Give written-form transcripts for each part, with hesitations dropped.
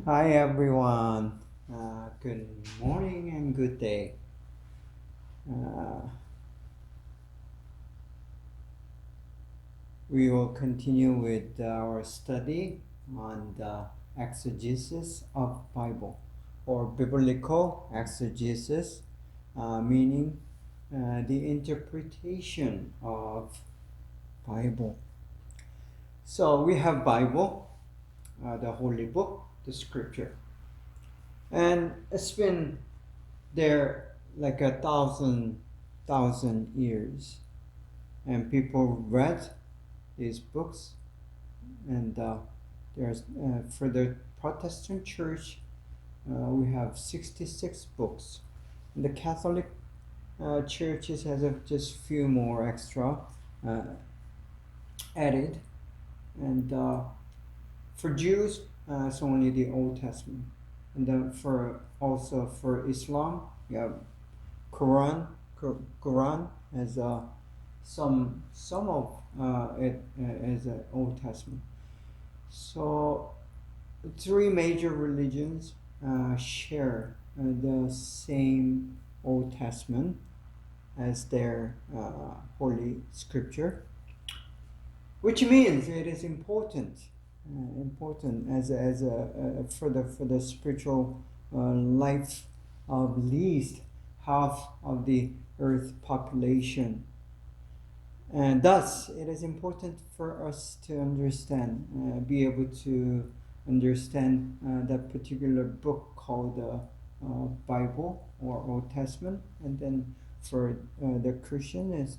Hi everyone. Good morning and good day. Uh, we will continue with our study on the exegesis of Bible or biblical exegesis, meaning the interpretation of Bible. So we have Bible, the holy book, the scripture, and it's been there like a thousand years, and people read these books, and there's for the Protestant church we have 66 books. The Catholic churches has just few more extra uh, added, and for Jews it's only the Old Testament, and then for also for Islam you have Quran as some of it as an Old Testament. So three major religions share the same Old Testament as their holy scripture, which means it is important as a for the spiritual life of at least half of the earth population. And thus, it is important for us to understand, be able to understand that particular book called the Bible or Old Testament, and then for the Christian is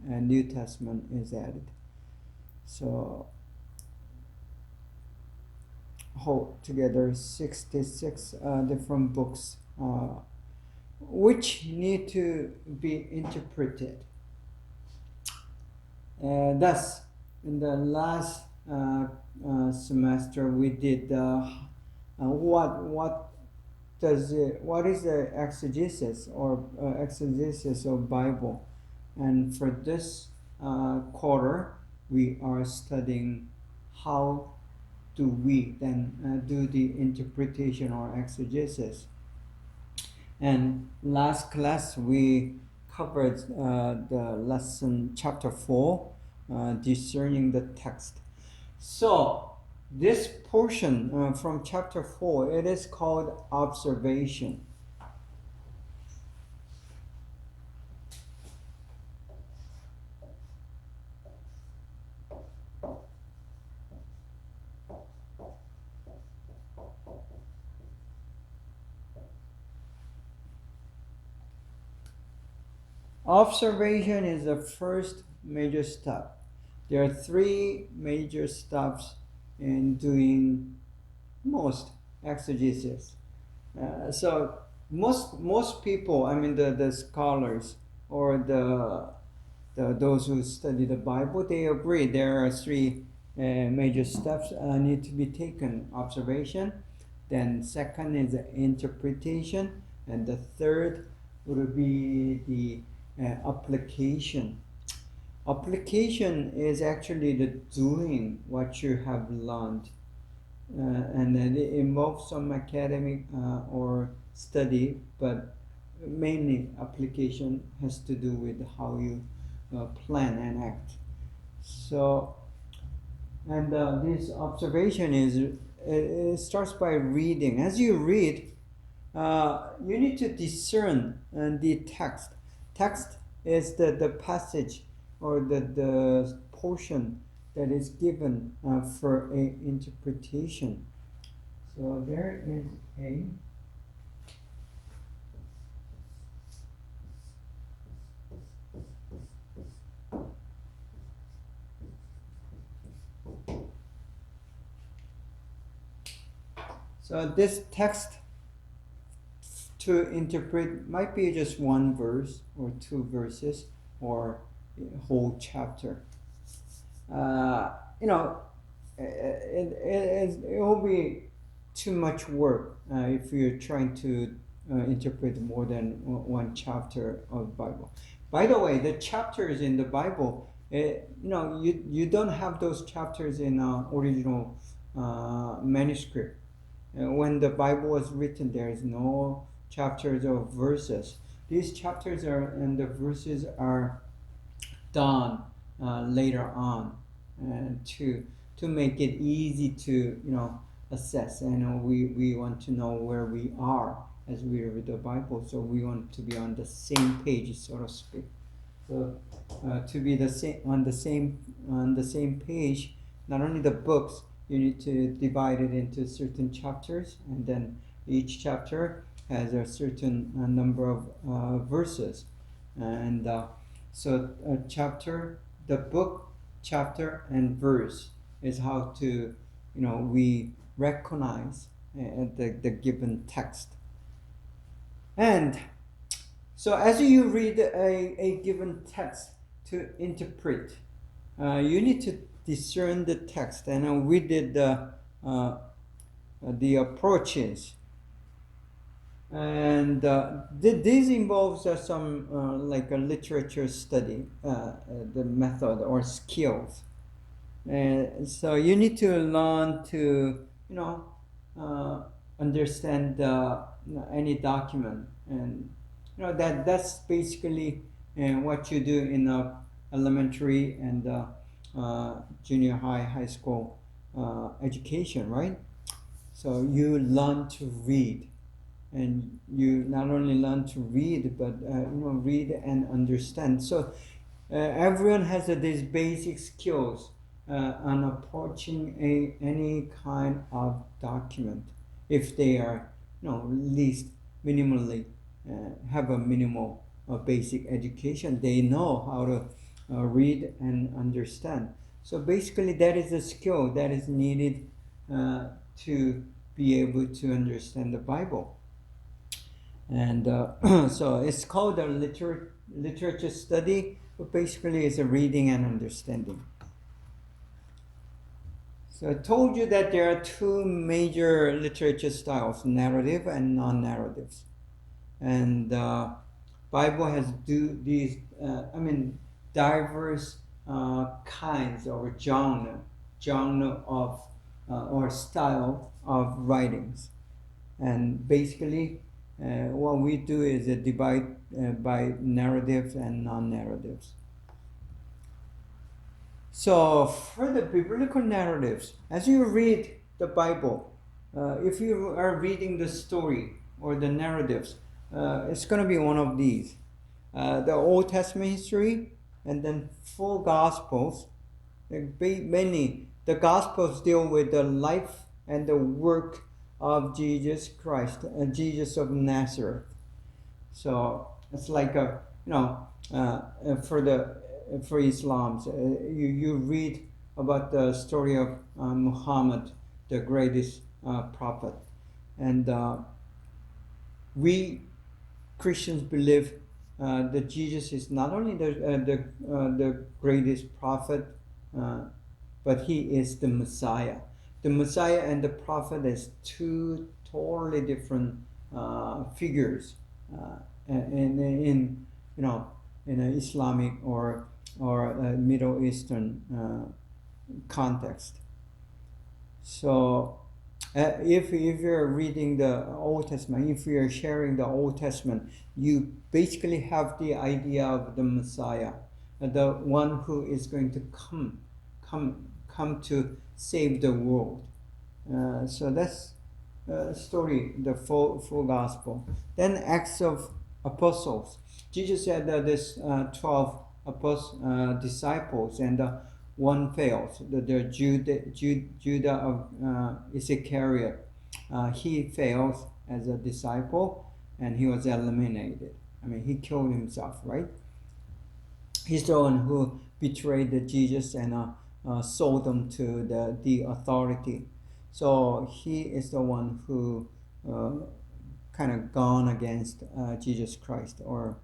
New Testament is added. So, whole together 66 different books which need to be interpreted. Thus, in the last semester, we did what is the exegesis or exegesis of Bible, and for this quarter, we are studying how do we then do the interpretation or exegesis. And last class we covered the lesson chapter 4, discerning the text. So this portion from chapter 4, it is called observation. Observation is the first major step. There are three major steps in doing most exegesis. So most people, I mean the scholars or the those who study the Bible, they agree there are three major steps need to be taken: observation, then second is the interpretation, and the third would be the application. Application is actually the doing what you have learned, and then it involves some academic or study, but mainly application has to do with how you plan and act. So, and this observation is it starts by reading. As you read, you need to discern the text. Text is the passage or the portion that is given for a interpretation. So there is a so this text to interpret might be just one verse or two verses or a whole chapter. It will be too much work if you're trying to interpret more than one chapter of Bible. By the way, the chapters in the Bible, you don't have those chapters in original manuscript. When the Bible was written, there is no chapters or verses. These chapters and the verses are done later on to make it easy to assess. And we want to know where we are as we read the Bible, so we want to be on the same page, so to speak. So to be on the same page, not only the books, you need to divide it into certain chapters, and then each chapter has a certain number of verses, and so the book, chapter, and verse is how to we recognize the given text. And so as you read a given text to interpret, you need to discern the text. And we did the approaches. And this involves some like a literature study, the method or skills. And so you need to learn to understand any document, and that's basically what you do in elementary and junior high school education, right? So you learn to read, and you not only learn to read, but read and understand. So everyone has these basic skills on approaching any kind of document, if they are at least minimally have a minimal basic education. They know how to read and understand. So basically that is a skill that is needed to be able to understand the Bible. And so it's called a literature study, but basically it's a reading and understanding. So I told you that there are two major literature styles, narrative and non-narratives. And Bible has these diverse kinds or genre of or style of writings. And basically what we do is divide by narratives and non-narratives. So for the biblical narratives, as you read the Bible, if you are reading the story or the narratives, it's going to be one of these. The Old Testament history, and then four Gospels. Mainly, the Gospels deal with the life and the work of Jesus Christ, Jesus of Nazareth. So it's like for Islam, you read about the story of Muhammad, the greatest prophet, and we Christians believe that Jesus is not only the greatest prophet, but he is the Messiah. The Messiah and the prophet is two totally different figures in an Islamic or Middle Eastern context. So if you're reading the Old Testament, if you're sharing the Old Testament, you basically have the idea of the Messiah, the one who is going to come to save the world. So that's story, the full gospel. Then Acts of Apostles. Jesus said that there's 12 disciples, and one fails. The Judah of Iscariot, he fails as a disciple, and he was eliminated. I mean, he killed himself, right? He's the one who betrayed Jesus and sold them to the authority. So he is the one who kind of gone against Jesus Christ, or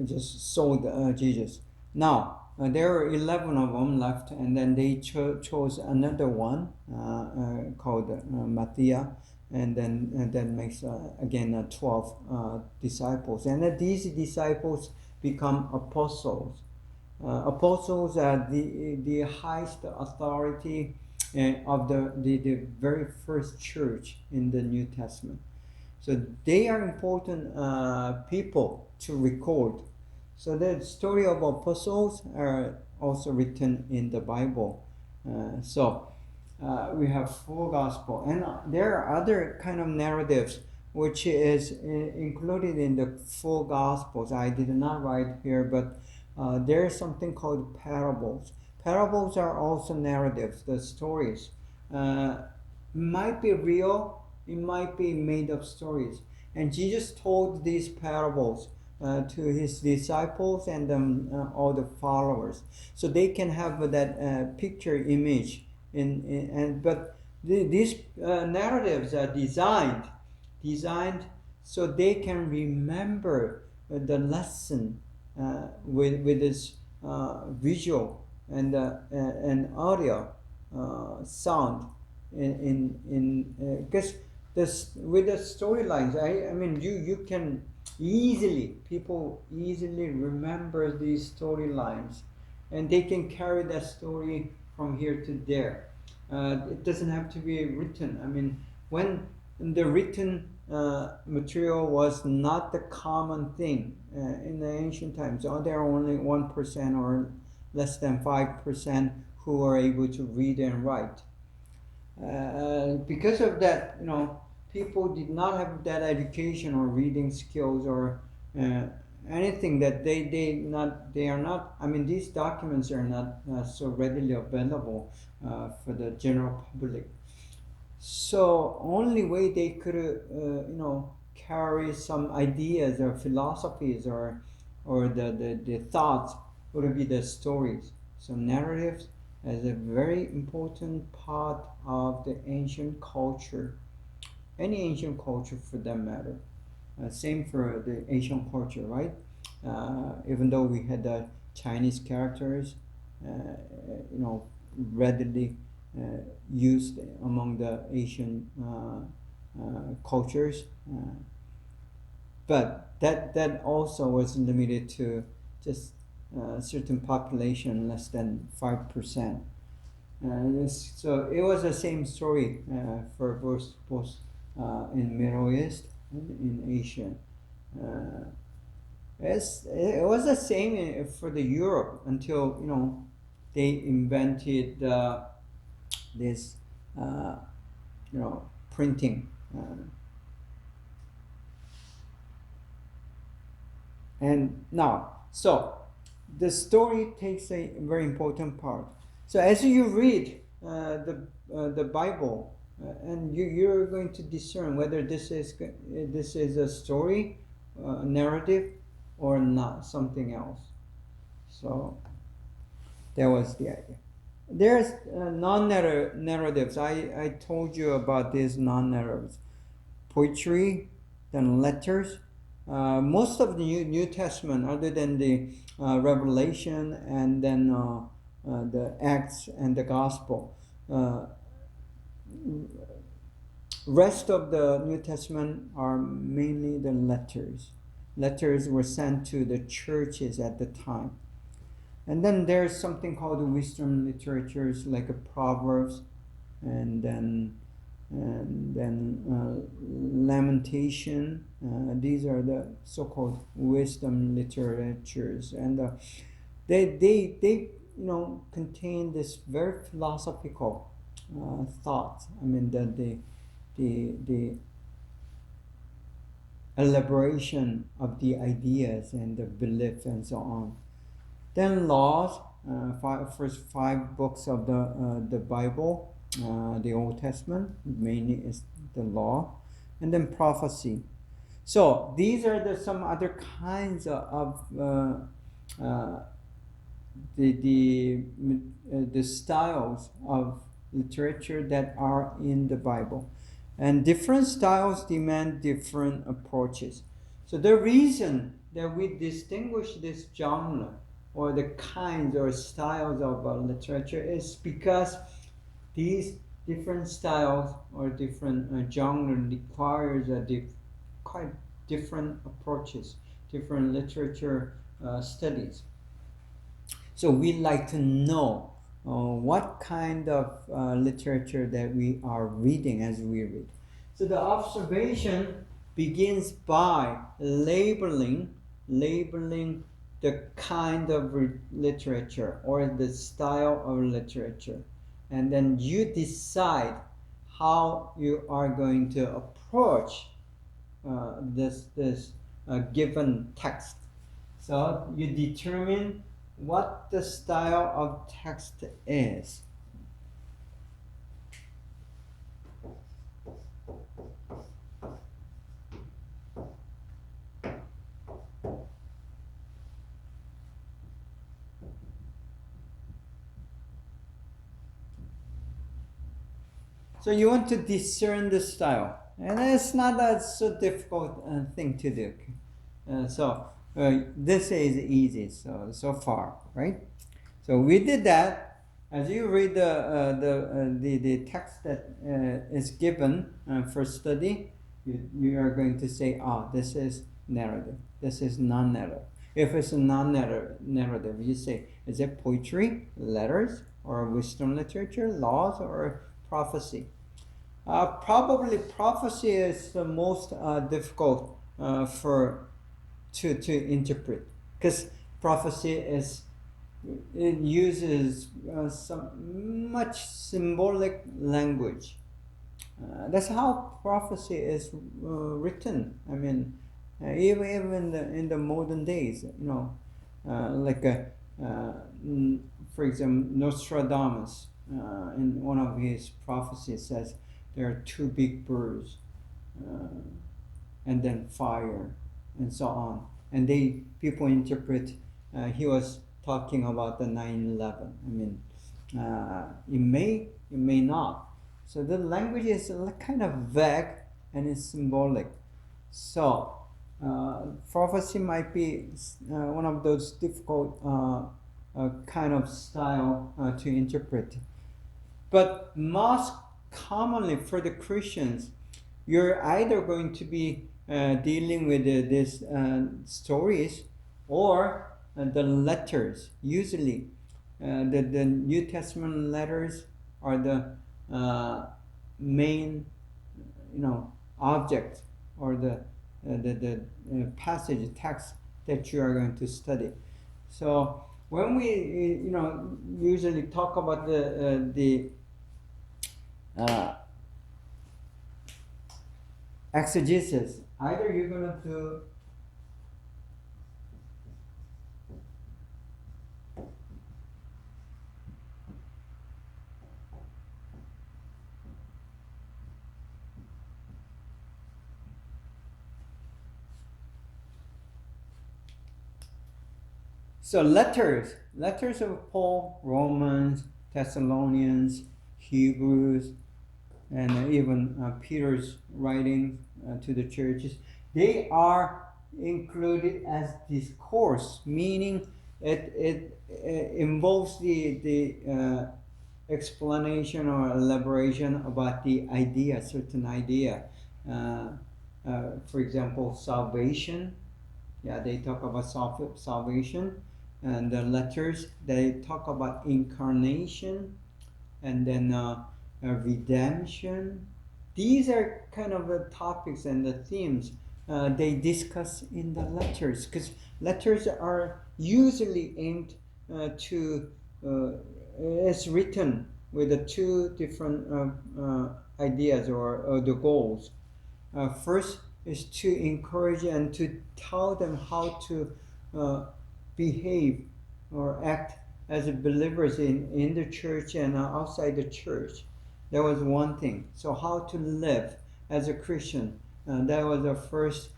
just sold Jesus. Now there are 11 of them left, and then they chose another one called Matthias, and then that makes again 12 disciples, and these disciples become apostles. apostles are the highest authority of the very first church in the New Testament. So they are important people to record. So the story of apostles are also written in the Bible. We have four gospel, and there are other kind of narratives which is included in the four gospels. I did not write here, but there is something called parables. Parables are also narratives, the stories. Might be real, it might be made up stories. And Jesus told these parables to his disciples and all the followers, so they can have that picture image. But these narratives are designed so they can remember the lesson with this visual and audio sound because with the storylines, I mean you can people easily remember these storylines, and they can carry that story from here to there. It doesn't have to be written. I mean, when the written material was not the common thing in the ancient times, there are only 1% or less than 5% who are able to read and write. Because of that, people did not have that education or reading skills or anything that they are not. I mean, these documents are not so readily available for the general public. So only way they could carry some ideas or philosophies or the thoughts would be the stories. So narratives as a very important part of the ancient culture, any ancient culture for that matter. Same for the Asian culture, right? Even though we had the Chinese characters, readily used among the Asian cultures, but that also was limited to just certain population, less than 5%. So it was the same story for both in Middle East and in Asia. It was the same for the Europe until they invented this printing. And now, so the story takes a very important part. So as you read the Bible, and you're going to discern whether this is a story, narrative, or not something else. So that was the idea. There's non-narratives. I told you about these non-narratives. Poetry, then letters. Most of the New Testament, other than the Revelation and then the Acts and the Gospel, rest of the New Testament are mainly the letters. Letters were sent to the churches at the time. And then there's something called the wisdom literatures, like a Proverbs, and then Lamentation. These are the so-called wisdom literatures, and they contain this very philosophical thoughts. I mean the elaboration of the ideas and the belief and so on. Then laws, first 5 books of the Bible, the Old Testament mainly is the law, and then prophecy. So these are some other kinds of the styles of literature that are in the Bible, and different styles demand different approaches. So the reason that we distinguish this genre or the kinds or styles of literature is because these different styles or different genre requires quite different approaches, different literature studies. So we like to know what kind of literature that we are reading as we read. So the observation begins by labeling the kind of literature or the style of literature, and then you decide how you are going to approach this given text. So you determine what the style of text is. So you want to discern the style, and it's not a so difficult thing to do. This is easy so far, right? So we did that. As you read the text that is given for study, you are going to say, this is narrative. This is non-narrative. If it's a non-narrative, you say, is it poetry, letters, or wisdom literature, laws, or prophecy? Probably prophecy is the most difficult to interpret, because prophecy it uses some much symbolic language. That's how prophecy is written. I mean, even in the modern days, for example, Nostradamus in one of his prophecies says there are two big birds, and then fire, and so on. And people interpret he was talking about the 9/11. I mean, it may not. So the language is kind of vague and it's symbolic. So prophecy might be one of those difficult kind of style to interpret. But most commonly for the Christians, you're either going to be dealing with these stories or the letters. Usually the New Testament letters are the main object or the passage text that you are going to study. So when we usually talk about the exegesis, either you're going to do so letters of Paul, Romans, Thessalonians, Hebrews, and even Peter's writing to the churches, they are included as discourse, meaning it involves the explanation or elaboration about the idea, certain idea. For example, salvation. Yeah, they talk about salvation. And the letters, they talk about incarnation, and then redemption. These are kind of the topics and the themes they discuss in the letters, because letters are usually aimed it's written with the two different ideas or the goals. First is to encourage and to tell them how to behave or act as believers in the church and outside the church. That was one thing. So how to live as a Christian. That was the first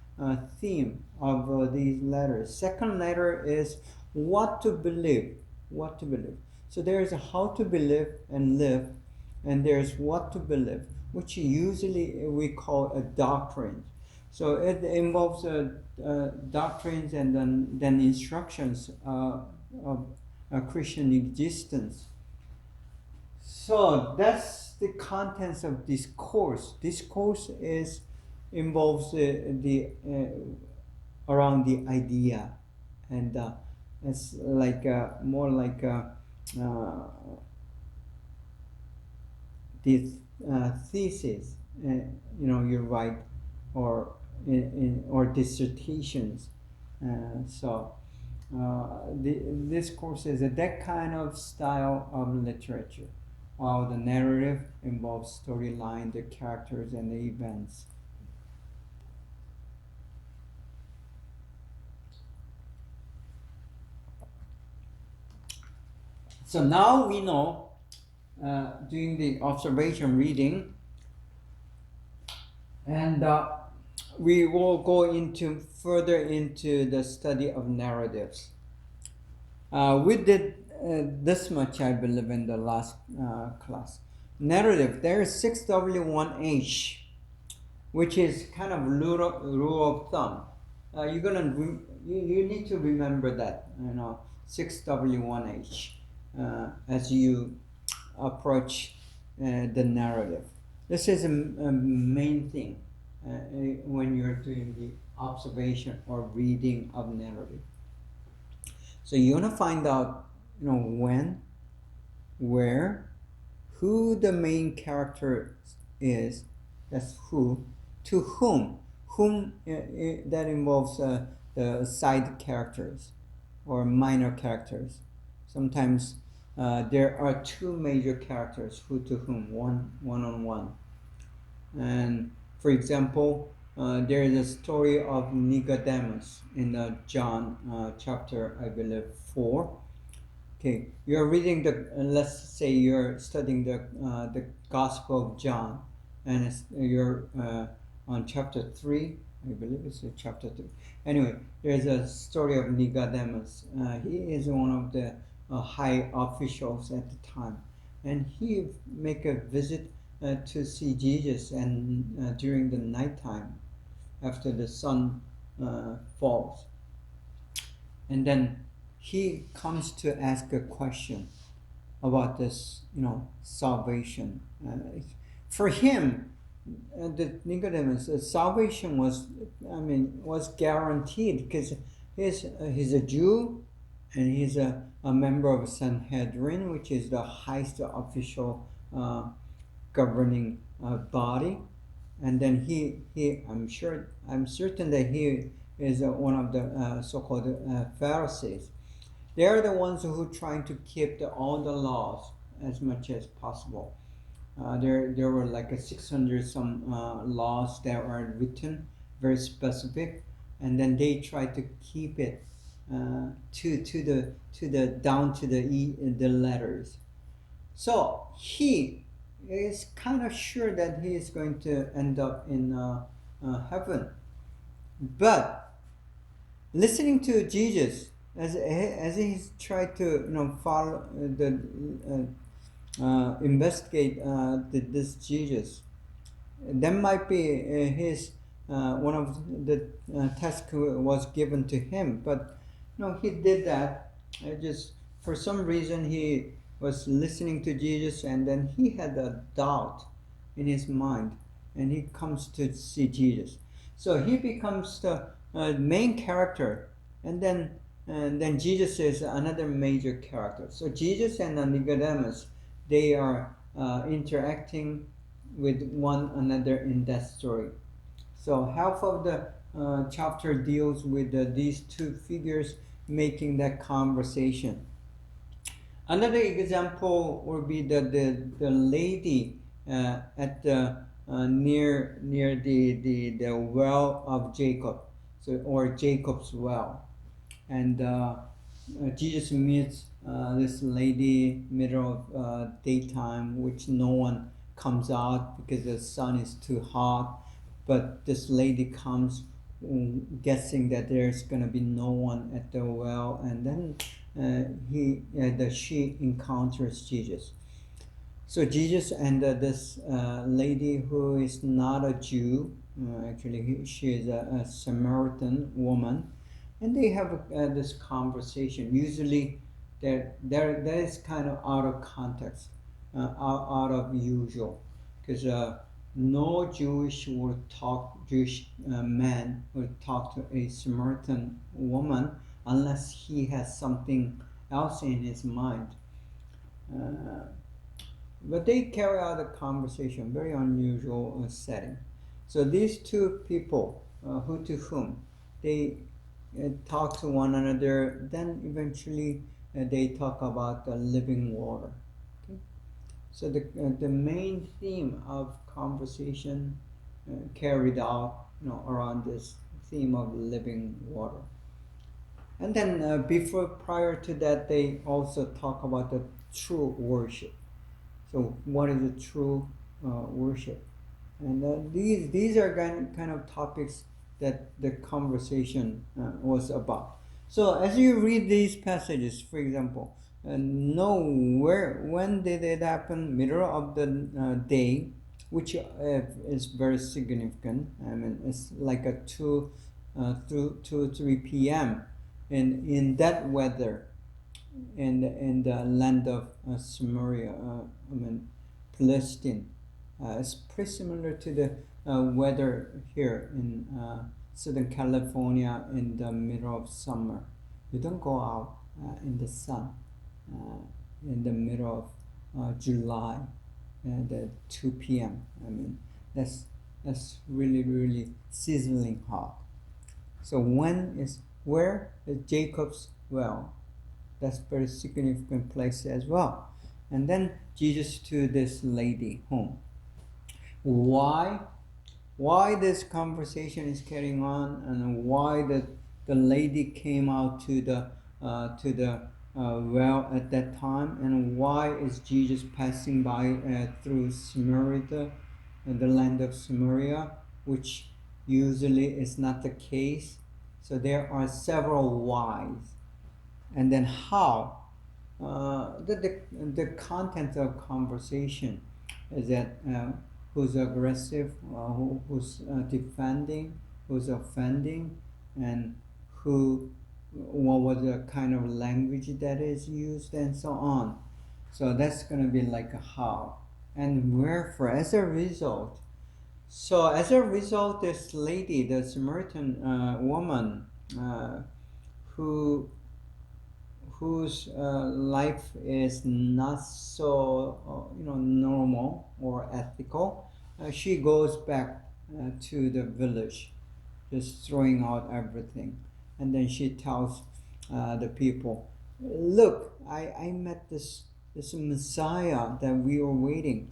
theme of these letters. Second letter is what to believe. What to believe. So there's a how to believe and live, and there's what to believe, which usually we call a doctrine. So it involves doctrines and then instructions of a Christian existence. So that's the contents of discourse. Discourse involves the around the idea, and It's like more like this thesis, you write, or or dissertations. This course is that kind of style of literature, while the narrative involves storyline, the characters, and the events. So now we know, doing the observation reading, and we will go further into the study of narratives. We did this much, I believe, in the last class. Narrative, there is 6W1H, which is kind of rule of thumb. You need to remember that, 6W1H, as you approach the narrative. This is a main thing when you're doing the observation or reading of narrative. So you want to find out, when, where, who the main character is. That's who. To whom. That involves the side characters or minor characters. Sometimes there are two major characters, who to whom, one-on-one. And for example, there is a story of Nicodemus in John chapter, I believe, 4. Okay, you're reading let's say you're studying the Gospel of John, and you're on chapter 3, I believe it's chapter 3. Anyway, there's a story of Nicodemus. He is one of the high officials at the time, and he make a visit to see Jesus, and during the nighttime, after the sun falls, and then he comes to ask a question about this, salvation. For him, the Nicodemus, salvation was guaranteed, because he's a Jew, and he's a member of Sanhedrin, which is the highest official governing body. And then I'm certain that he is one of the so-called Pharisees. They are the ones who are trying to keep all the laws as much as possible. There were like 600 some laws that are written, very specific, and then they try to keep it to the down to the letters. So he is kind of sure that he is going to end up in heaven, but listening to Jesus as he tried to follow investigate this Jesus, that might be his one of the tasks was given to him, but he did that. Just for some reason he was listening to Jesus, and then he had a doubt in his mind, and he comes to see Jesus. So he becomes the main character, and then Jesus is another major character. So Jesus and Nicodemus, they are interacting with one another in that story. So half of the chapter deals with these two figures making that conversation. Another example would be the lady at the near the well of Jacob, or Jacob's well, and Jesus meets this lady middle of daytime, which no one comes out because the sun is too hot. But this lady comes, guessing that there's gonna be no one at the well, and then she encounters Jesus. So Jesus and this lady, who is not a Jew, actually she is a Samaritan woman, and they have this conversation. Usually that is kind of out of context, out of usual, because no Jewish man would talk to a Samaritan woman unless he has something else in his mind. But they carry out a conversation, very unusual setting. So these two people, who to whom, they talk to one another. Then eventually they talk about the living water. Okay? So the main theme of conversation carried out, around this theme of living water. And then prior to that, they also talk about the true worship. So what is the true worship? And these are kind of topics that the conversation was about. So as you read these passages, for example, know when did it happen? Middle of the day, which is very significant. I mean, it's like a 3 p.m. And in that weather, in the land of Samaria, Palestine. It's pretty similar to the weather here in Southern California in the middle of summer. You don't go out in the sun in the middle of July at 2 p.m. I mean, that's really sizzling hot. So where is Jacob's well? That's very significant place as well. And then Jesus to this lady home. Why this conversation is carrying on, and why the lady came out to the well at that time, and why is Jesus passing by through Samaria, the land of Samaria, which usually is not the case. So there are several whys. And then how the content of conversation is that who's aggressive, who's defending, who's offending, and what was the kind of language that is used, and so on. So that's going to be like a how, and wherefore. As a result, this lady, the Samaritan woman, whose life is not so normal or ethical, she goes back to the village, just throwing out everything, and then she tells the people, "Look, I met this Messiah that we were waiting."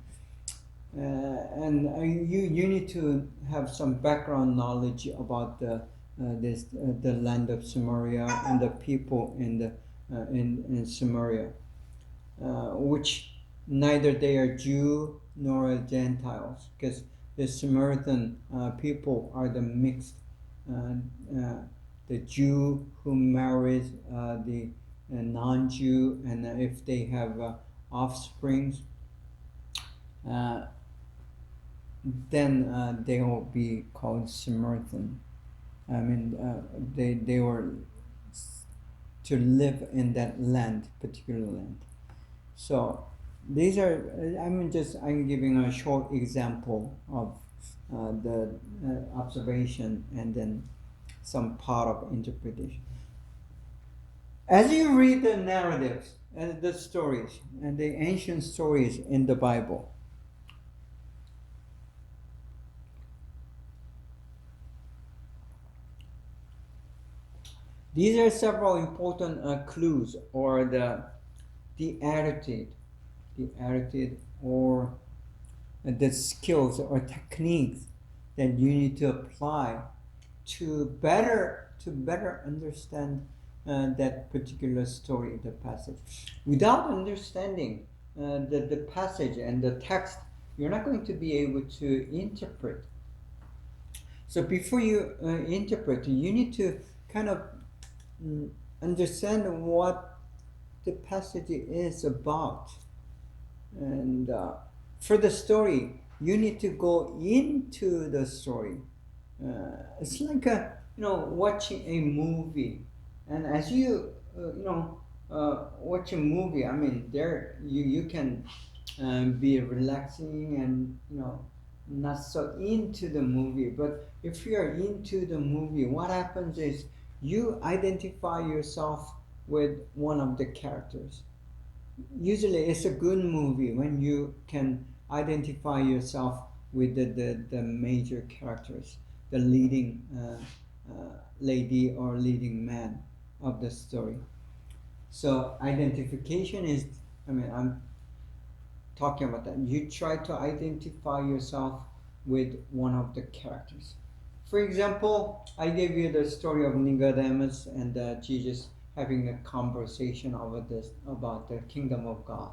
And you need to have some background knowledge about the land of Samaria and the people in Samaria, which neither they are Jew nor Gentiles, because the Samaritan people are the mixed, the Jew who marries the non-Jew, and if they have offsprings, then they will be called Samaritan. I mean, they were to live in that land, particular land. So these are, I'm giving a short example of the observation and then some part of interpretation. As you read the narratives and the stories and the ancient stories in the Bible, these are several important clues, or the attitude or the skills or techniques that you need to apply to better understand that particular story, the passage. Without understanding the passage and the text, you're not going to be able to interpret. So before you interpret, you need to kind of understand what the passage is about. And for the story, you need to go into the story. It's like watching a movie, and as you watch a movie, I mean, there you can be relaxing and not so into the movie. But if you are into the movie, what happens is you identify yourself with one of the characters. Usually it's a good movie when you can identify yourself with the major characters, the leading lady or leading man of the story. So identification is, I'm talking about that. You try to identify yourself with one of the characters. For example, I gave you the story of Nicodemus and Jesus having a conversation about the kingdom of God,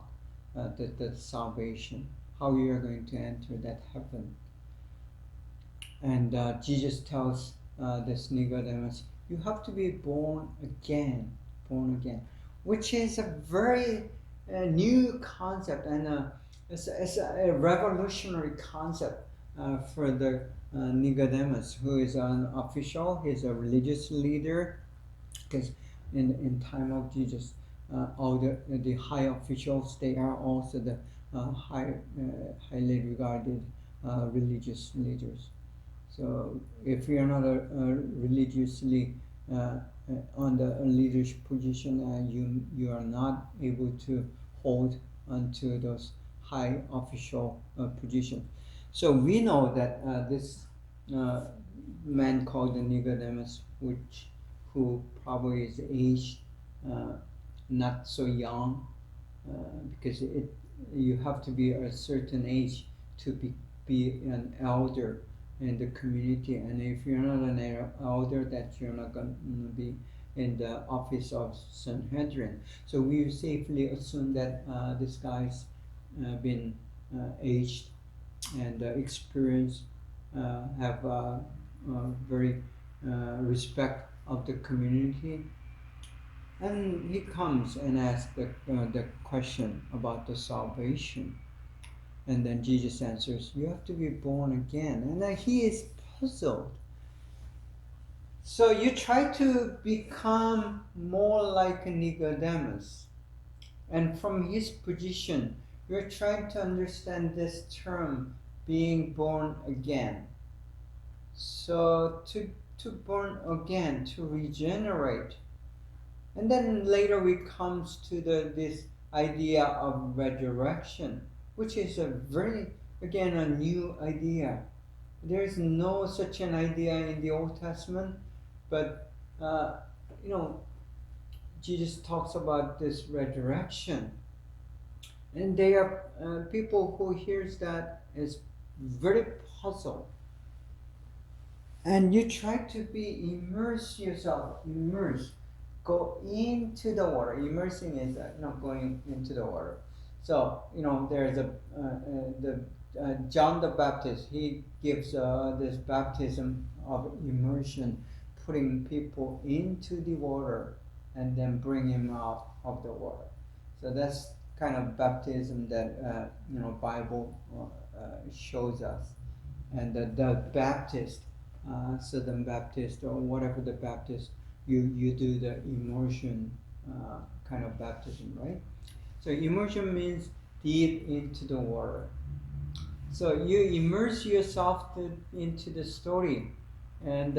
the salvation, how you are going to enter that heaven. And Jesus tells this Nicodemus, you have to be born again, which is a very new concept, and it's a revolutionary concept for the Nicodemus, who is an official. He's a religious leader, because in time of Jesus, all the high officials, they are also the highly regarded religious leaders. So if you are not religiously on the leadership position, you are not able to hold onto those high official positions. So we know that this man called Nicodemus, who probably is aged not so young, because you have to be a certain age to be an elder in the community, and if you're not an elder, that you're not going to be in the office of Sanhedrin. So we safely assume that this guy's been aged and experienced, have very respect of the community, and he comes and asks the question about the salvation. And then Jesus answers, you have to be born again. And then he is puzzled. So you try to become more like Nicodemus. And from his position, you're trying to understand this term, being born again. So to born again, to regenerate. And then later we comes to this idea of resurrection, which is a very, again, a new idea. There is no such an idea in the Old Testament, but Jesus talks about this resurrection, and there are people who hears that is very puzzled. And you try to immerse yourself, go into the water. Immersing is going into the water. So there's John the Baptist. He gives this baptism of immersion, putting people into the water and then bring him out of the water. So that's kind of baptism that Bible shows us. And the Baptist, Southern Baptist or whatever the Baptist, you do the immersion kind of baptism, right? So immersion means deep into the water. So you immerse yourself into the story, and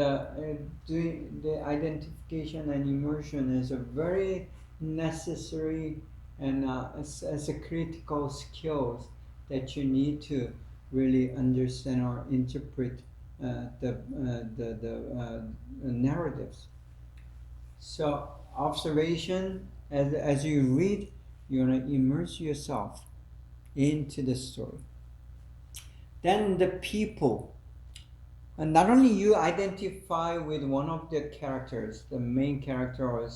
doing the identification and immersion is a very necessary and as a critical skills that you need to really understand or interpret the narratives. So observation, as you read, you're going to immerse yourself into the story. Then the people, and not only you identify with one of the characters, the main character or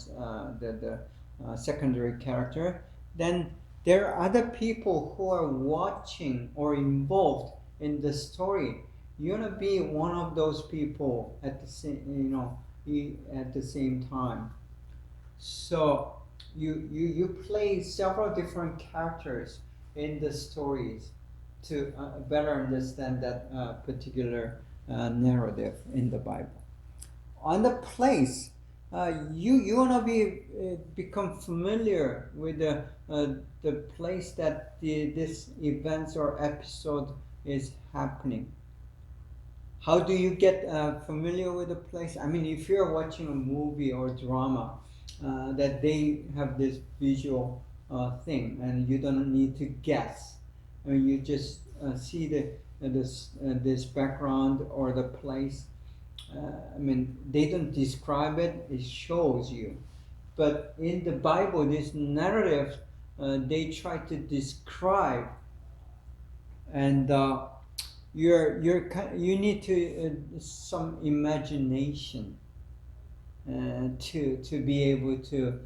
the secondary character, then there are other people who are watching or involved in the story. You're going to be one of those people at the same time. So you play several different characters in the stories to better understand that particular narrative in the Bible. On the place, you want to become familiar with the place that this events or episode is happening. How do you get familiar with a place? I mean, if you're watching a movie or drama, that they have this visual thing, and you don't need to guess. I mean, you just see this background or the place. I mean, they don't describe it; it shows you. But in the Bible, this narrative, they try to describe, and you need to some imagination to be able to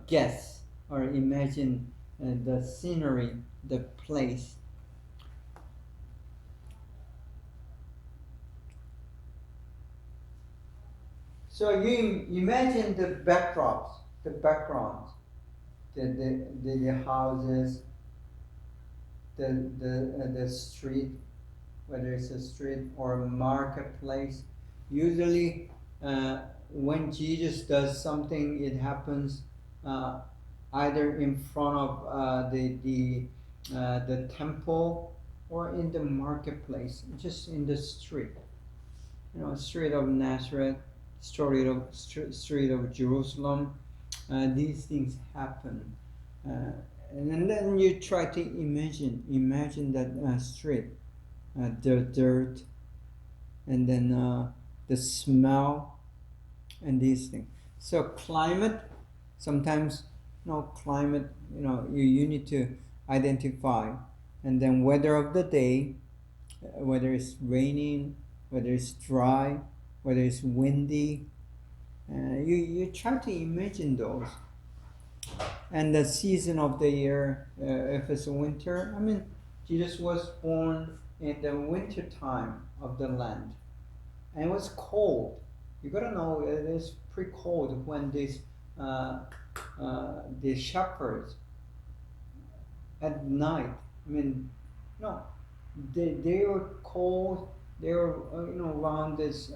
guess or imagine the scenery, the place. So you imagine the backdrops, the backgrounds, the houses, the street, whether it's a street or a marketplace. Usually, when Jesus does something, it happens either in front of the temple or in the marketplace, just in the street. Street of Nazareth, street of Jerusalem. These things happen. And then you try to imagine that street, the dirt, and then the smell, and these things. So climate, sometimes climate, you need to identify, and then weather of the day, whether it's raining, whether it's dry, whether it's windy. You try to imagine those. And the season of the year, if it's winter, I mean, Jesus was born in the winter time of the land, and it was cold. You gotta know it is pretty cold when these the shepherds at night. I mean, no, they were cold. They were around this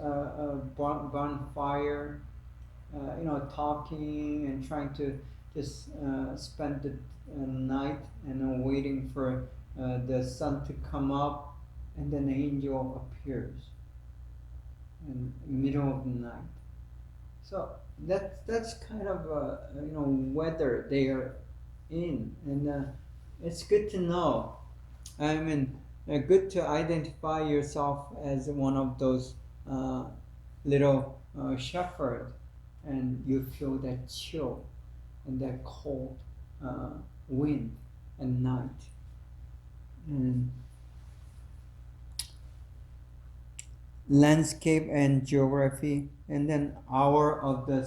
bonfire, talking and trying to just spend the night and waiting for the sun to come up, and then the angel appears in the middle of the night. So that's kind of weather they are in, and it's good to know. I mean, good to identify yourself as one of those little shepherds, and you feel that chill and that cold wind at night. And landscape and geography, and then hour of the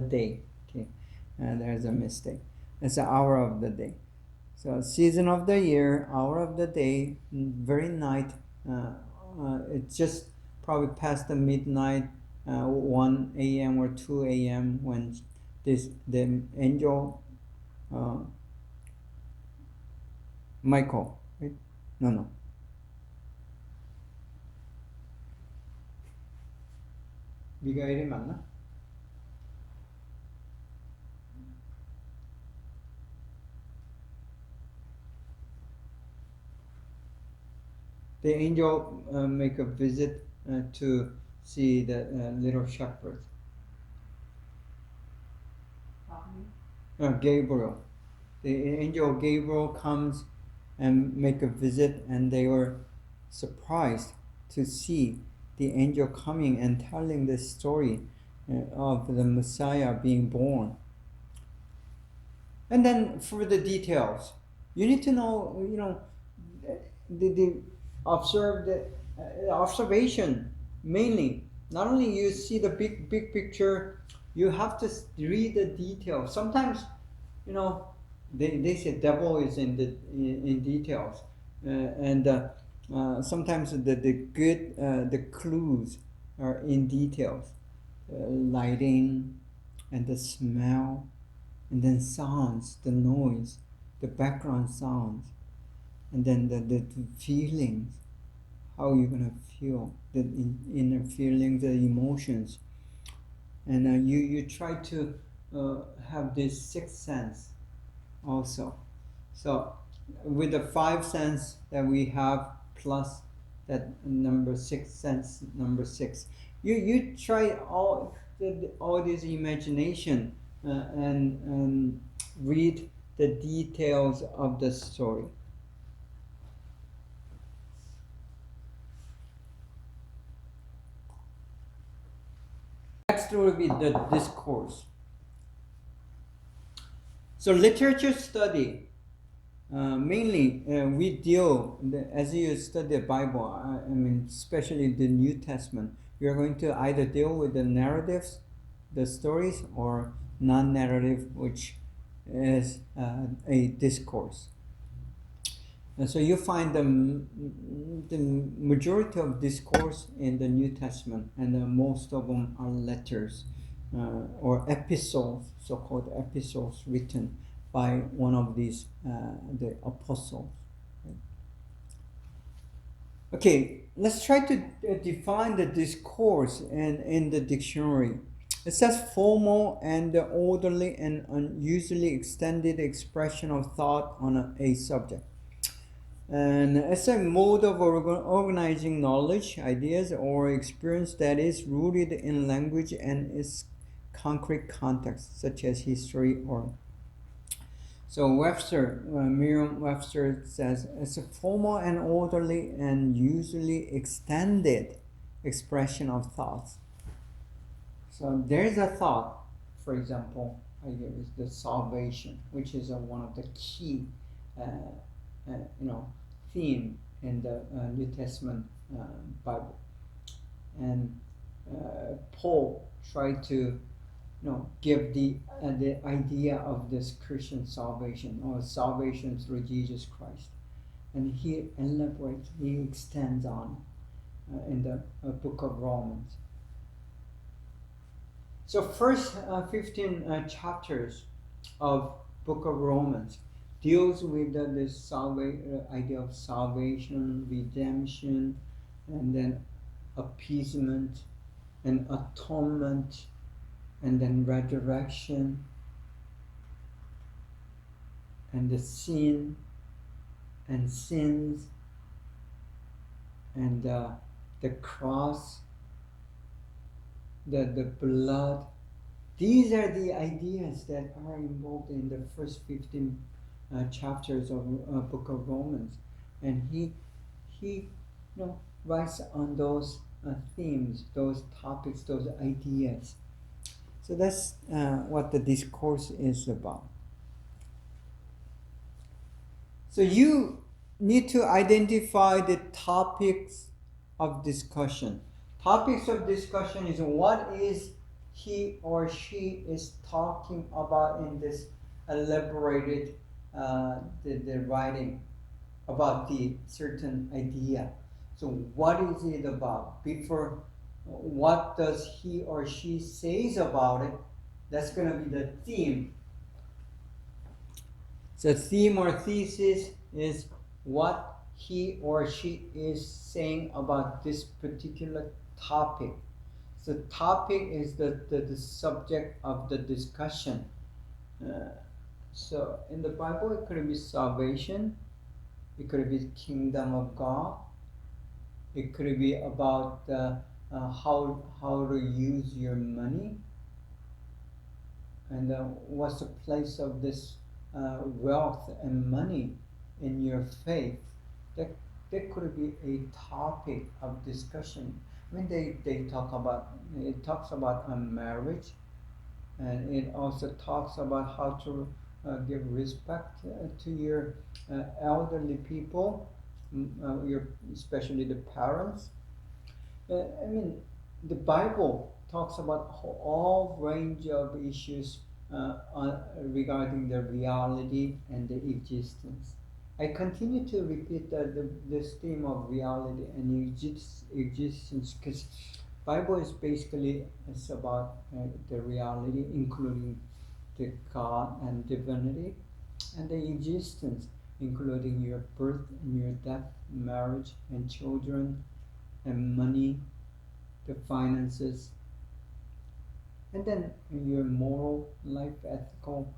day. Okay, there's a mistake. It's an hour of the day. So season of the year, hour of the day, very night. It's just probably past the midnight, 1 a.m. or 2 a.m. when the angel Michael, right? No. 미가엘이 맞나? The angel make a visit to see the little shepherd. Gabriel. The angel Gabriel comes and make a visit, and they were surprised to see the angel coming and telling the story of the Messiah being born. And then for the details, you need to know, the observation mainly. Not only you see the big picture, you have to read the details. Sometimes, they say devil is in details, and sometimes the clues are in details, lighting, and the smell, and then sounds, the noise, the background sounds, and then the feelings, how you're gonna feel, the inner feelings, the emotions, and you try to have this sixth sense also. So with the five sense that we have plus that number 6, sense number 6. You try all this imagination and read the details of the story. Next will be the discourse. So literature study, mainly we deal, as you study the Bible, I mean especially the New Testament, you're going to either deal with the narratives, the stories, or non-narrative, which is a discourse. And so you find the majority of discourse in the New Testament, and most of them are letters or epistles, so-called epistles written by one of these, the apostles. Okay, let's try to define the discourse in the dictionary. It says formal and orderly and unusually extended expression of thought on a subject. And it's a mode of organizing knowledge, ideas, or experience that is rooted in language and its concrete context, such as history or. So Webster, Merriam-Webster says it's a formal and orderly and usually extended expression of thoughts. So there's a thought, for example, is the salvation, which is one of the key theme in the New Testament Bible, and Paul tried to give the idea of this Christian salvation or salvation through Jesus Christ, and he elaborates, he extends on in the book of Romans. So first 15 chapters of book of Romans deals with this idea of salvation, redemption, and then appeasement, and atonement, and then resurrection, and the sin, and sins, and the cross, the blood. These are the ideas that are involved in the first 15 chapters of book of Romans, and he writes on those themes, those topics, those ideas. So that's what the discourse is about. So you need to identify the topics of discussion. Topics of discussion is what is he or she is talking about in this elaborated the writing about the certain idea. So what is it about? Before, what does he or she says about it? That's going to be the theme. So theme or thesis is what he or she is saying about this particular topic. So topic is the subject of the discussion. So in the Bible, it could be salvation, it could be kingdom of God, it could be about how to use your money, and what's the place of this wealth and money in your faith. That could be a topic of discussion. I mean, it talks about marriage, and it also talks about how to give respect to your elderly people, especially the parents. I mean, the Bible talks about all range of issues regarding the reality and the existence. I continue to repeat this theme of reality and existence because Bible is basically about the reality, including the God and divinity, and the existence, including your birth and your death, marriage and children, and money, the finances, and then your moral life, ethical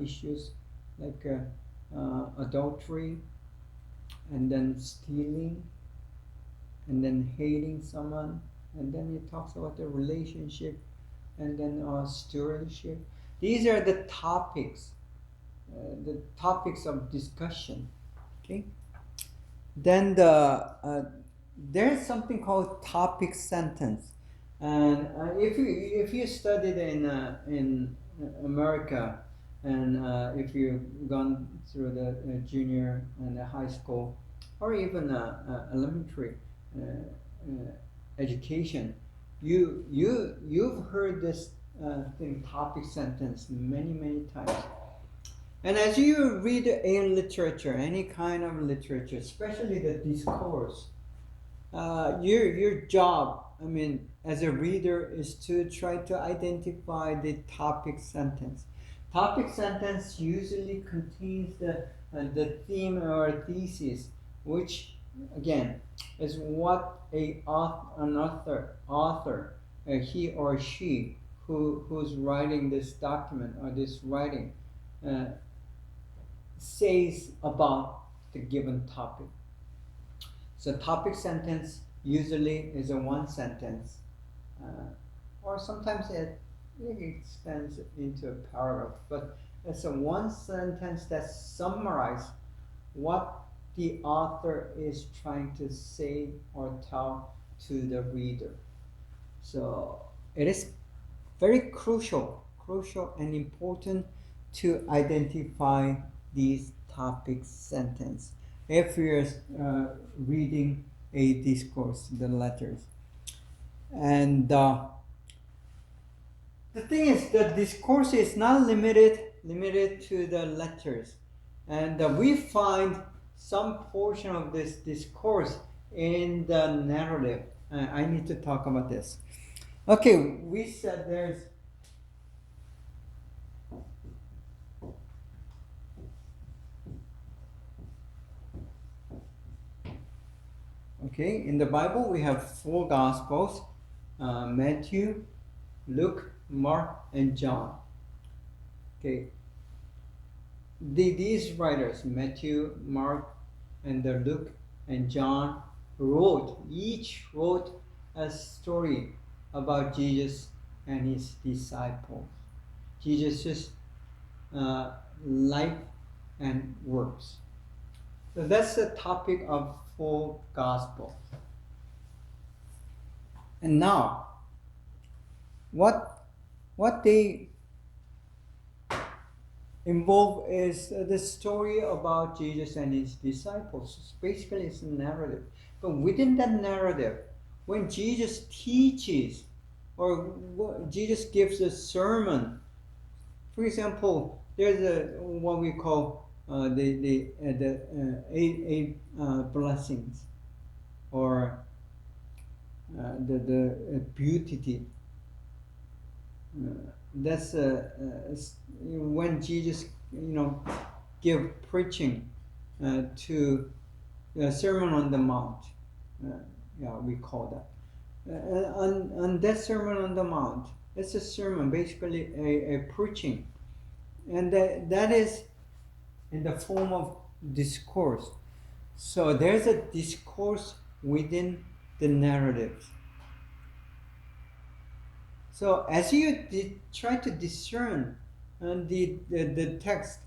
issues like adultery, and then stealing, and then hating someone, and then it talks about the relationship, and then stewardship. These are the topics of discussion. Okay. Then there's something called topic sentence, and if you studied in America, and if you've gone through the junior and the high school, or even elementary education, you've heard this thing, topic sentence, many times. And as you read a literature, any kind of literature, especially the discourse, your job, I mean, as a reader, is to try to identify the topic sentence. Topic sentence usually contains the theme or thesis, which again is what an author, he or she who's writing this document or this writing, says about the given topic. So topic sentence usually is a one sentence, or sometimes it extends into a paragraph, but it's a one sentence that summarizes what the author is trying to say or tell to the reader. So it is very crucial and important to identify these topic sentence if you're reading a discourse, the letters. And the thing is, the discourse is not limited to the letters, and we find some portion of this discourse in the narrative. I need to talk about this. Okay, we said there's in the Bible we have 4 Gospels: Matthew, Luke, Mark, and John. Okay, these writers, Matthew, Mark, and Luke and John, each wrote a story about Jesus and his disciples, Jesus' life and works. So that's the topic of 4 Gospels. And now, what they involve is the story about Jesus and his disciples. Basically, it's a narrative. But within that narrative, when Jesus teaches or Jesus gives a sermon, for example, there's what we call the eight blessings, or the beatitude. That's when Jesus, give preaching to the Sermon on the Mount. We call that. On that Sermon on the Mount, it's a sermon, basically a preaching, and that is in the form of discourse. So there's a discourse within the narratives. So as you try to discern the text,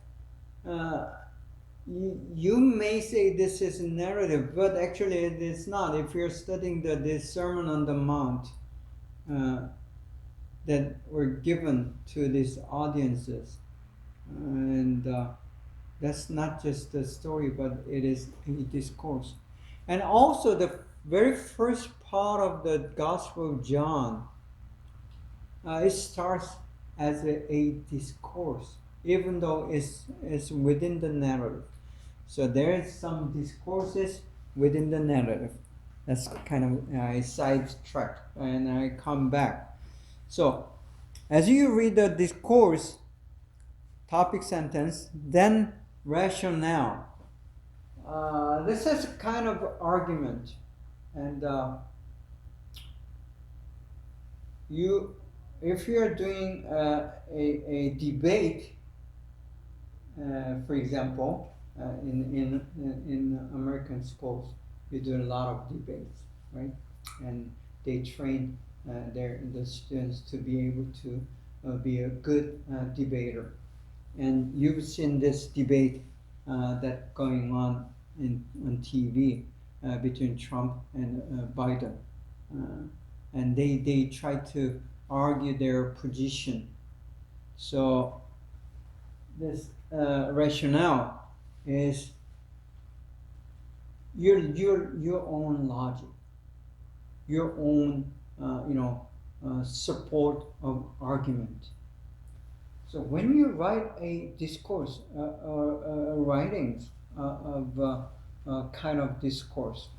you may say this is a narrative, but actually it is not. If you're studying the Sermon on the Mount that were given to these audiences, and that's not just a story, but it is a discourse. And also the very first part of the Gospel of John, it starts as a discourse, even though it's within the narrative. So there is some discourses within the narrative. That's kind of a sidetrack, and I come back. So as you read the discourse, topic sentence, then rationale. This is a kind of argument, and if you're doing a debate, for example, in American schools, we do a lot of debates. right? And they train the students to be able to be a good debater. And you've seen this debate that going on on TV between Trump and Biden. And they try to argue their position. So this rationale is your own logic, your own support of argument. So when you write a discourse or writings of kind of discourse,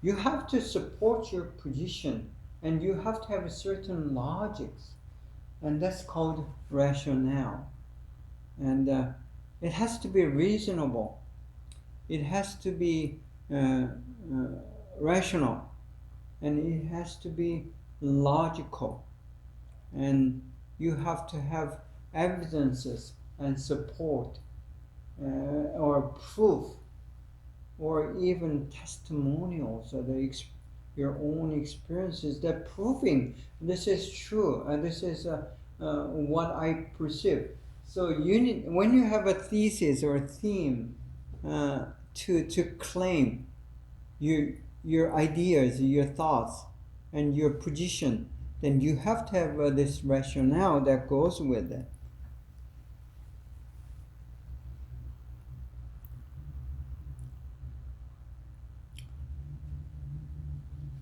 you have to support your position, and you have to have a certain logics, and that's called rationale. And it has to be reasonable. It has to be rational, and it has to be logical, and you have to have evidences and support or proof or even testimonials or your own experiences that proving this is true and this is what I perceive. So you need, when you have a thesis or a theme to claim your ideas, your thoughts, and your position, then you have to have this rationale that goes with it.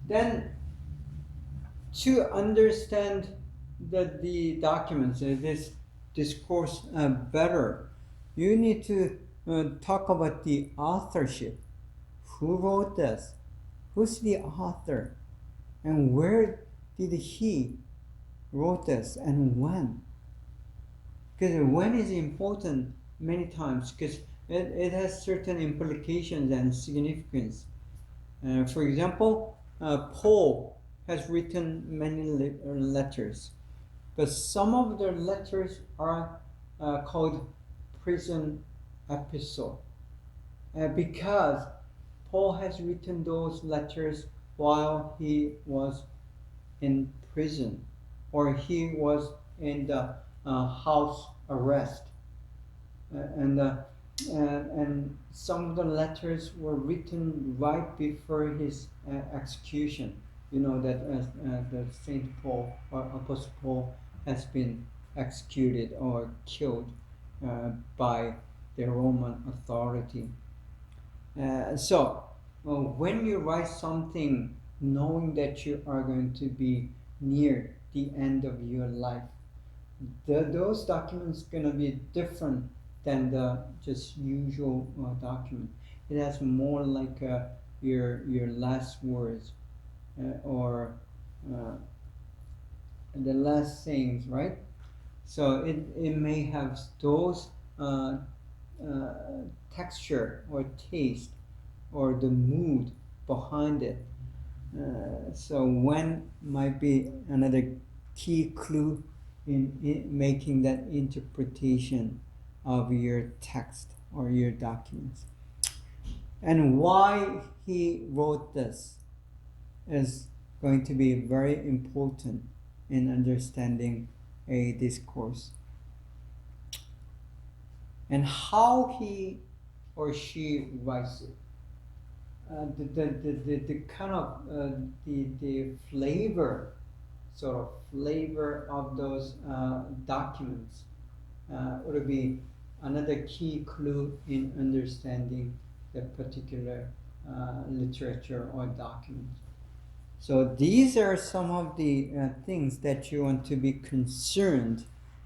Then, to understand the documents, this discourse better, you need to talk about the authorship. Who wrote this? Who's the author? And where did he wrote this and when? Because when is important many times because it has certain implications and significance. For example, Paul has written many letters, but some of the letters are called prison epistle because Paul has written those letters while he was in prison or he was in the house arrest. And some of the letters were written right before his execution. You know that the Saint Paul or Apostle Paul has been executed or killed by the Roman authority. So when you write something knowing that you are going to be near the end of your life, those documents going to be different than the just usual document. It has more like your last words or the last sayings, right? So it may have those texture or taste or the mood behind it. So when might be another key clue in making that interpretation of your text or your documents. And why he wrote this is going to be very important in understanding a discourse. And how he or she writes it. The kind of the flavor, sort of flavor of those documents would be another key clue in understanding the particular literature or document. So these are some of the things that you want to be concerned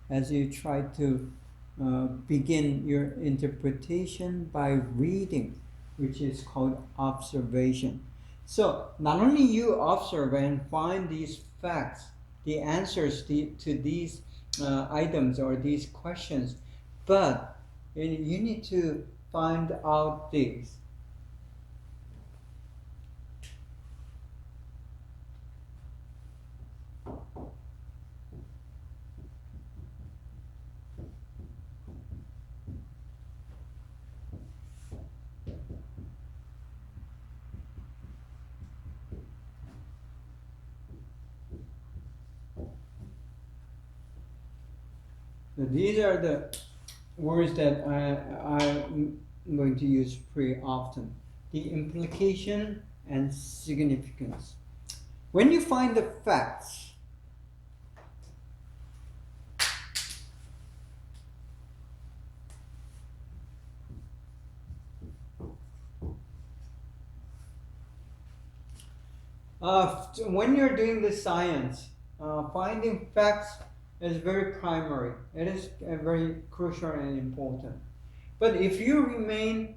as you try to begin your interpretation by reading, which is called observation. So not only you observe and find these facts, the answers to these items or these questions, but you need to find out these. So these are the words that I'm going to use pretty often. The implication and significance. When you find the facts, when you're doing the science, finding facts is very primary. It is very crucial and important. But if you remain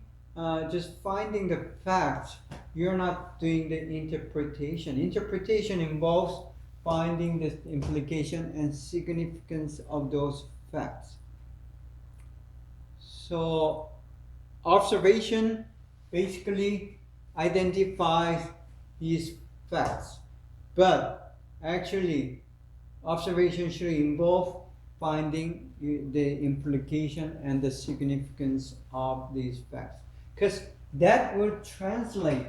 just finding the facts, you're not doing the interpretation. Interpretation involves finding the implication and significance of those facts. So, observation basically identifies these facts, but actually observation should involve finding the implication and the significance of these facts, because that will translate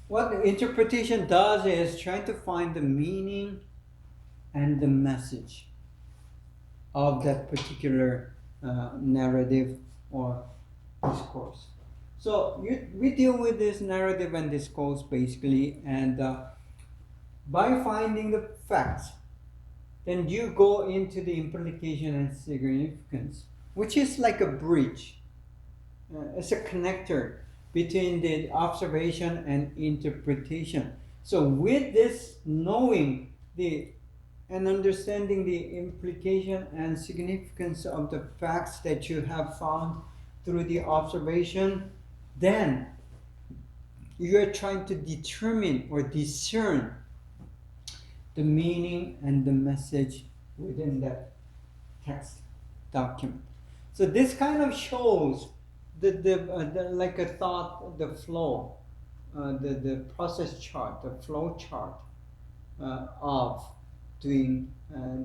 what the interpretation does is trying to find the meaning and the message of that particular narrative or discourse. So we deal with this narrative and discourse basically, and by finding the facts, then you go into the implication and significance, which is like a bridge. It's a connector between the observation and interpretation. So with this knowing and understanding the implication and significance of the facts that you have found through the observation, then you are trying to determine or discern the meaning and the message within that text document. So this kind of shows the like a thought, the flow, the process chart, the flow chart of doing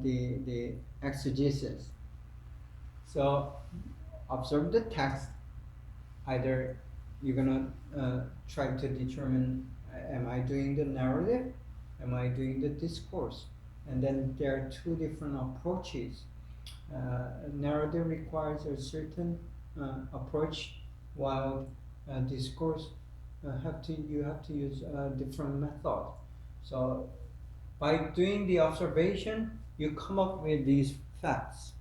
the exegesis. So observe the text. Either you're gonna try to determine, am I doing the narrative? Am I doing the discourse? And then there are two different approaches. Narrative requires a certain approach, while discourse you have to use a different method. So by doing the observation, you come up with these facts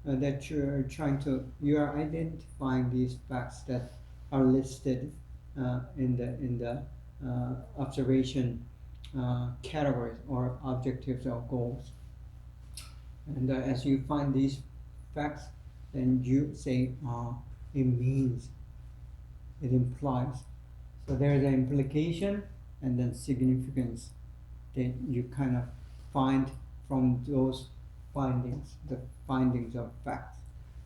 that you are identifying these facts that are listed in the observation categories or objectives or goals. And as you find these facts, then you say it means, it implies. So there's an implication and then significance that you kind of find from those findings, the findings of facts.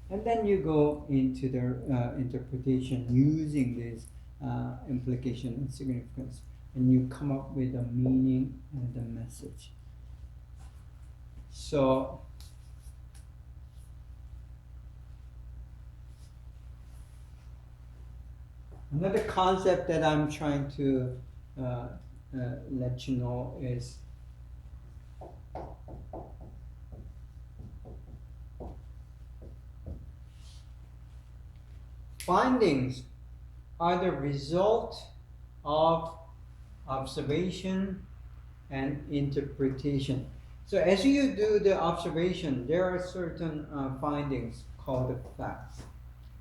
And then you go into the interpretation using this implication and significance, and you come up with a meaning and the message. So another concept that I'm trying to let you know is findings are the result of observation and interpretation. So as you do the observation, there are certain findings called the facts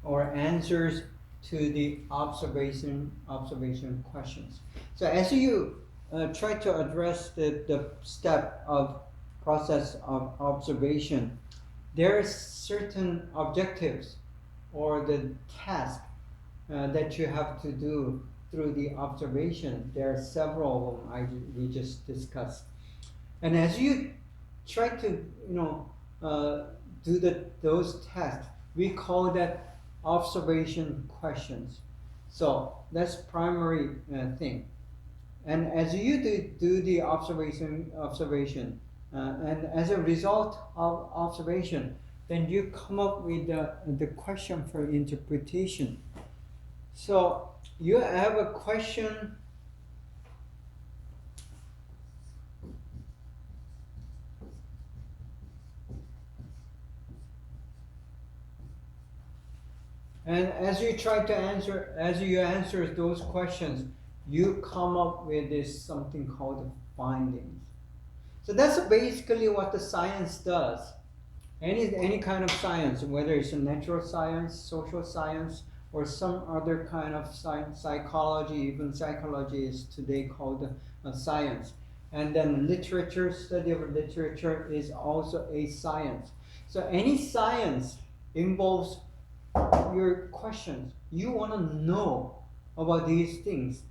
or answers to the observation questions. So as you try to address the step of process of observation, there are certain objectives or the task that you have to do through the observation. There are several of them we just discussed. And as you try to do those tests. We call that observation questions. So that's primary thing. And as you do the observation, and as a result of observation, then you come up with the question for interpretation. So you have a question. And as you try to answer, as you answer those questions, you come up with this something called findings. So that's basically what the science does. Any kind of science, whether it's a natural science, social science, or some other kind of science, psychology, even psychology is today called science. And then literature, study of literature is also a science. So any science involves your questions. You want to know about these things.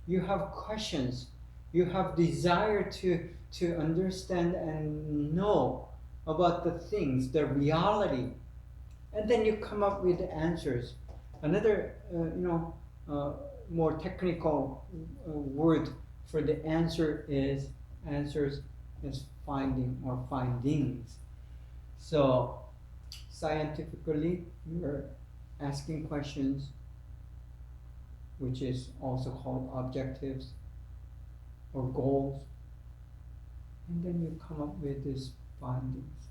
You have questions. You have desire to understand and know about the things, the reality, and then you come up with the answers. Another, more technical word for the answers is finding or findings. So scientifically, you're asking questions, which is also called objectives or goals, and then you come up with these findings.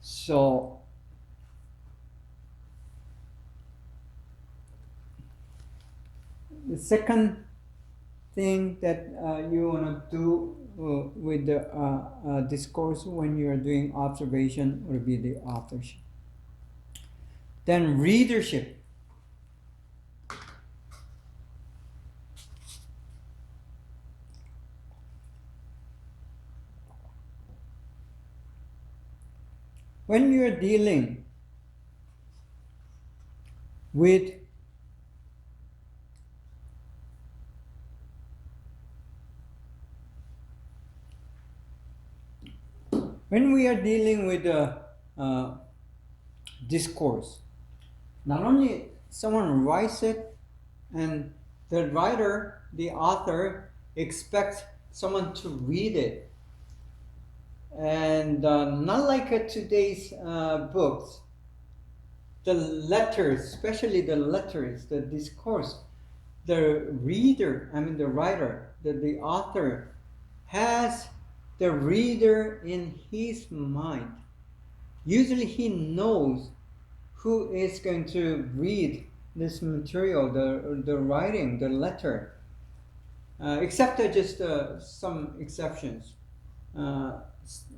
So the second thing that you want to do with the discourse when you're doing observation would be the authorship. Then readership. When you're dealing with the discourse, not only someone writes it and the writer, the author, expects someone to read it. And not like today's books, the letters, especially the letters, the discourse, the reader, the writer, the author has the reader in his mind. Usually he knows who is going to read this material, the writing, the letter, except just some exceptions.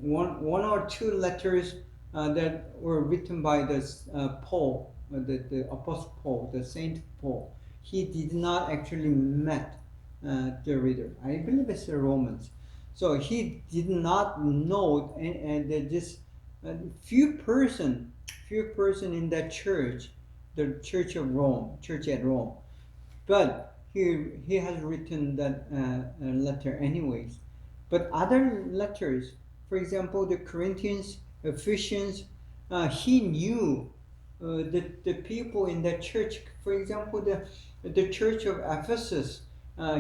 One or two letters that were written by this Paul, the Apostle Paul, the Saint Paul. He did not actually met the reader. I believe it's the Romans. So he did not know, and just few person in that church, the Church at Rome. But he has written that letter anyways. But other letters, for example, the Corinthians, Ephesians, he knew the people in that church. For example, the church of Ephesus,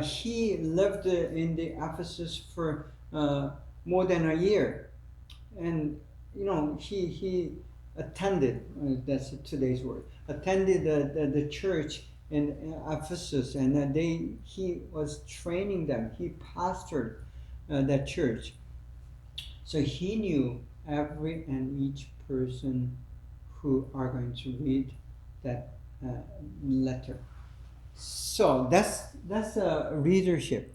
he lived in the Ephesus for more than a year, and he attended. That's today's word. Attended the church in Ephesus, and he was training them. He pastored that church. So he knew every and each person who are going to read that letter. So that's a readership,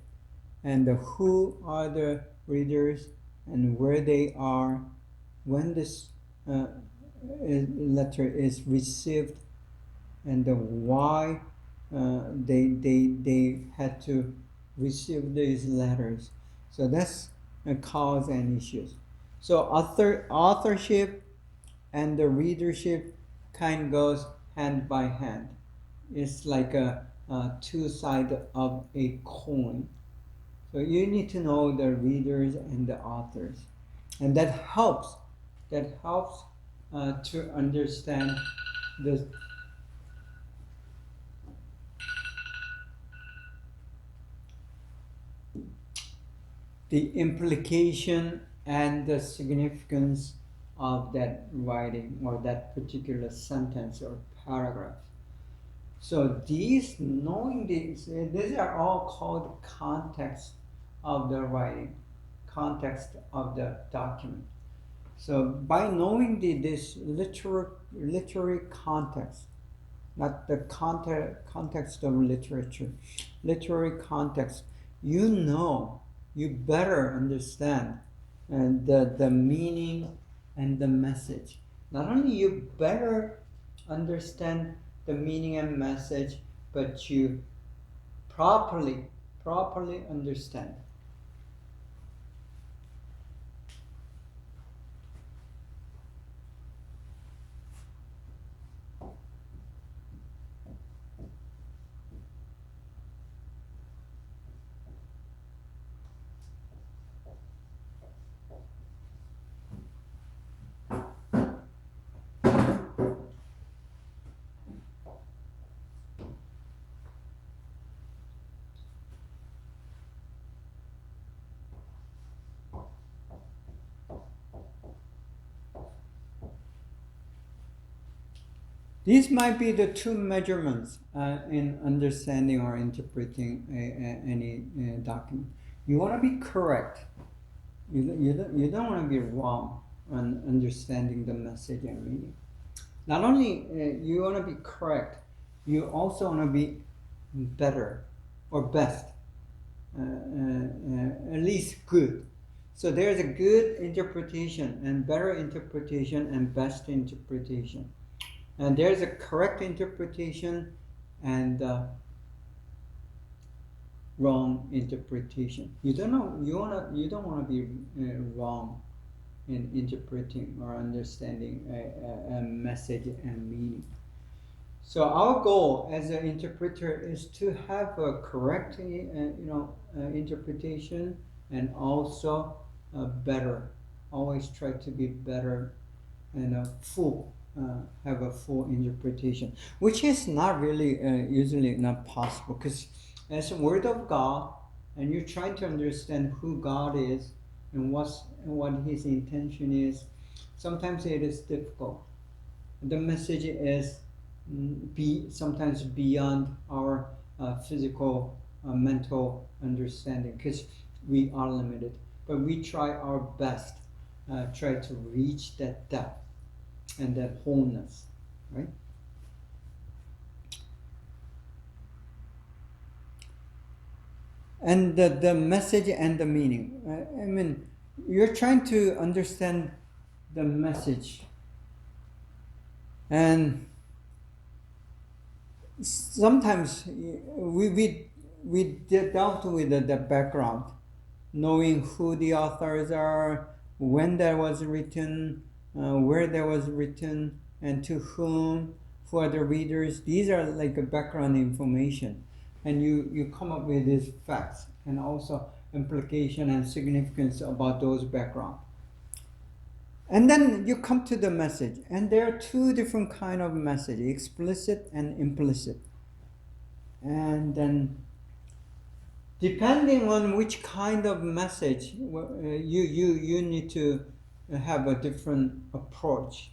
and who are the readers and where they are when this letter is received, and why they had to receive these letters. So that's a cause and issues. So authorship and the readership kind goes hand by hand. It's like a two sides of a coin. So you need to know the readers and the authors, and that helps to understand the implication and the significance of that writing or that particular sentence or paragraph. So knowing these are all called context of the writing, context of the document. So by knowing this literary context, not the context of literature, literary context, you better understand the meaning and the message. Not only you better understand the meaning and message, but you properly understand. These might be the two measurements in understanding or interpreting any document. You want to be correct. You don't want to be wrong on understanding the message and meaning. Not only you want to be correct, you also want to be better or best, at least good. So there's a good interpretation and better interpretation and best interpretation. And there's a correct interpretation and wrong interpretation. You don't want to be wrong in interpreting or understanding a message and meaning. So our goal as an interpreter is to have a correct, interpretation and also better. Always try to be better and have a full interpretation, which is not really usually not possible, because as a word of God, and you try to understand who God is and what His intention is, sometimes it is difficult. The message is sometimes beyond our physical, mental understanding, because we are limited. But we try our best, try to reach that depth and that wholeness, right? And the message and the meaning. I mean, you're trying to understand the message, and sometimes we dealt with the background, knowing who the authors are, when that was written, where that was written, and to whom, who are the readers. These are like a background information, and you come up with these facts and also implication and significance about those background. And then you come to the message, and there are two different kind of message: explicit and implicit. And then depending on which kind of message, you need to have a different approach.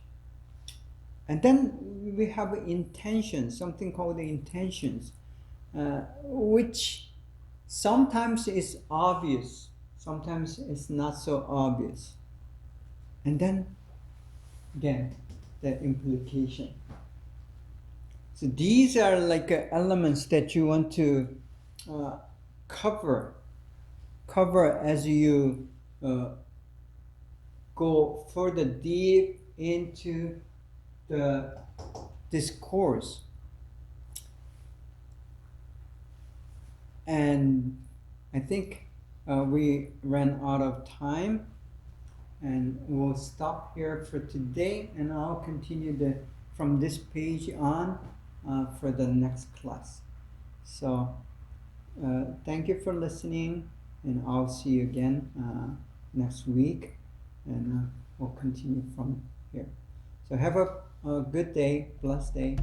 And then we have intentions, something called the intentions, which sometimes is obvious, sometimes it's not so obvious. And then again, the implication. So these are like elements that you want to cover as you go further deep into the discourse. And I think we ran out of time, and we'll stop here for today, and I'll continue from this page on for the next class. So thank you for listening, and I'll see you again next week, and we'll continue from here. So have a good day, blessed day.